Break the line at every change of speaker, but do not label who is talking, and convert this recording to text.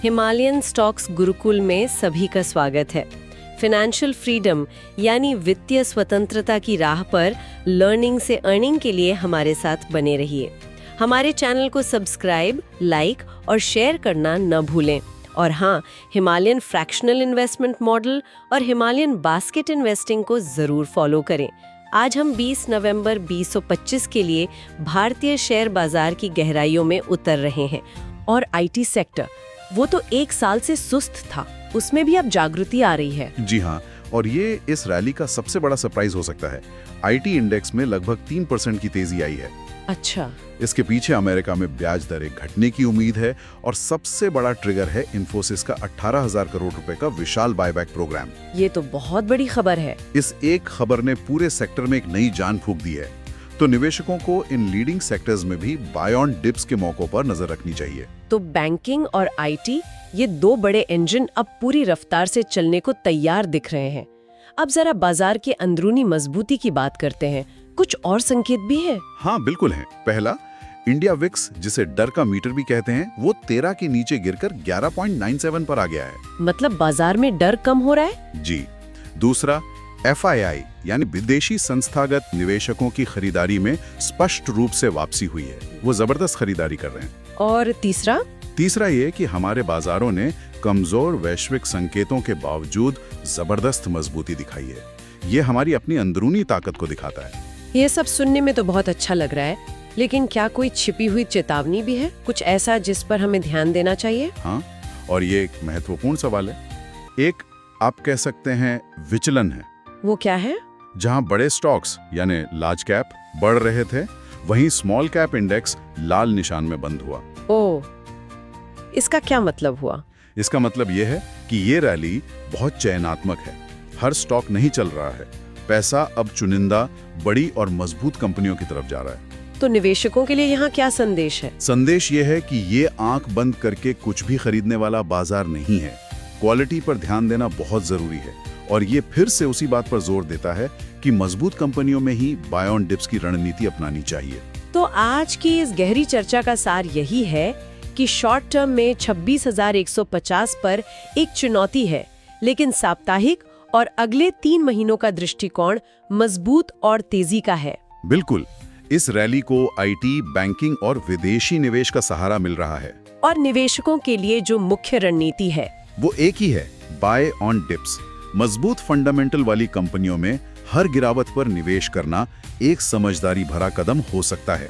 Himalayan stocks Gurukul में सभी का स्वागत है। फाइनेंशियल फ्रीडम यानी वित्तीय स्वतंत्रता की राह पर लर्निंग से अर्निंग के लिए हमारे साथ बने रहिए। हमारे चैनल को सब्सक्राइब, लाइक और शेयर करना न भूलें। और हाँ, हिमालयन फ्रैक्शनल इन्वेस्टमेंट मॉडल और हिमालयन बास्केट इन्वेस्टिंग को ज़रूर फॉलो करें। आज हम 20 नवंबर 2025 के लिए भारतीय शेयर बाजार की गहराइयों में उतर रहे हैं। और आईटी सेक्टर, वो तो एक साल से सुस्त था, उसमें भी अब जागृति आ रही है।
जी हाँ, और ये इस रैली का सबसे बड़ा सरप्राइज हो सकता है। आईटी इंडेक्स में लगभग 3% की तेजी आई है।
अच्छा,
इसके पीछे अमेरिका में ब्याज दरें घटने की उम्मीद है और सबसे बड़ा ट्रिगर है इन्फोसिस का 18,000 करोड़ रुपए का विशाल बायबैक प्रोग्राम।
ये तो बहुत बड़ी खबर है।
इस एक खबर ने पूरे सेक्टर में एक नई जान फूंक दी है। तो निवेशकों को इन लीडिंग सेक्टर्स में भी बाय ऑन डिप्स के मौकों पर नजर रखनी चाहिए।
तो बैंकिंग और आईटी, ये दो बड़े इंजन अब पूरी रफ्तार से चलने को तैयार दिख रहे हैं। अब जरा बाजार के अंदरूनी मजबूती की बात करते हैं। कुछ और संकेत भी है?
हाँ बिल्कुल है। पहला, इंडिया विक्स, जिसे डर का मीटर भी कहते हैं, वो 13 के नीचे गिरकर 11.97 पर आ गया है।
मतलब बाजार में डर कम हो रहा है?
जी। दूसरा, FII यानी विदेशी संस्थागत निवेशकों की खरीदारी में स्पष्ट रूप से वापसी हुई है। वो जबरदस्त खरीदारी कर रहे हैं।
और तीसरा?
तीसरा ये कि हमारे बाजारों ने कमजोर वैश्विक संकेतों के बावजूद जबरदस्त मजबूती दिखाई है। ये हमारी अपनी अंदरूनी ताकत को दिखाता है।
ये सब सुनने में तो बहुत अच्छा लग रहा है, लेकिन क्या कोई छिपी हुई चेतावनी भी है? कुछ ऐसा जिस पर हमें ध्यान देना चाहिए?
हाँ, और ये एक महत्वपूर्ण सवाल है। एक, आप कह सकते हैं, विचलन है।
वो क्या है?
जहां बड़े स्टॉक्स यानी लार्ज कैप बढ़ रहे थे, वहीं स्मॉल कैप इंडेक्स लाल निशान में बंद हुआ।
ओह, इसका क्या मतलब हुआ?
इसका मतलब यह है कि ये रैली बहुत चयनात्मक है। हर स्टॉक नहीं चल रहा है। पैसा अब चुनिंदा बड़ी और मजबूत कंपनियों की तरफ जा रहा है।
तो निवेशकों के लिए यहाँ क्या संदेश है?
संदेश ये है कि ये आंख बंद करके कुछ भी खरीदने वाला बाजार नहीं है। क्वालिटी पर ध्यान देना बहुत जरूरी है। और ये फिर से उसी बात पर जोर देता है कि मजबूत कंपनियों में ही बाय ऑन डिप्स की रणनीति अपनानी चाहिए।
तो आज की इस गहरी चर्चा का सार यही है कि शॉर्ट टर्म में 26,150 पर एक चुनौती है, लेकिन साप्ताहिक और अगले 3 महीनों का दृष्टिकोण मजबूत और तेजी का है।
बिल्कुल, इस रैली को आईटी, बैंकिंग और विदेशी निवेश का सहारा मिल रहा है।
और निवेशकों के लिए जो मुख्य रणनीति है
वो एक ही है, बाय ऑन डिप्स। मजबूत फंडामेंटल वाली कंपनियों में हर गिरावट पर निवेश करना एक समझदारी भरा कदम हो सकता है।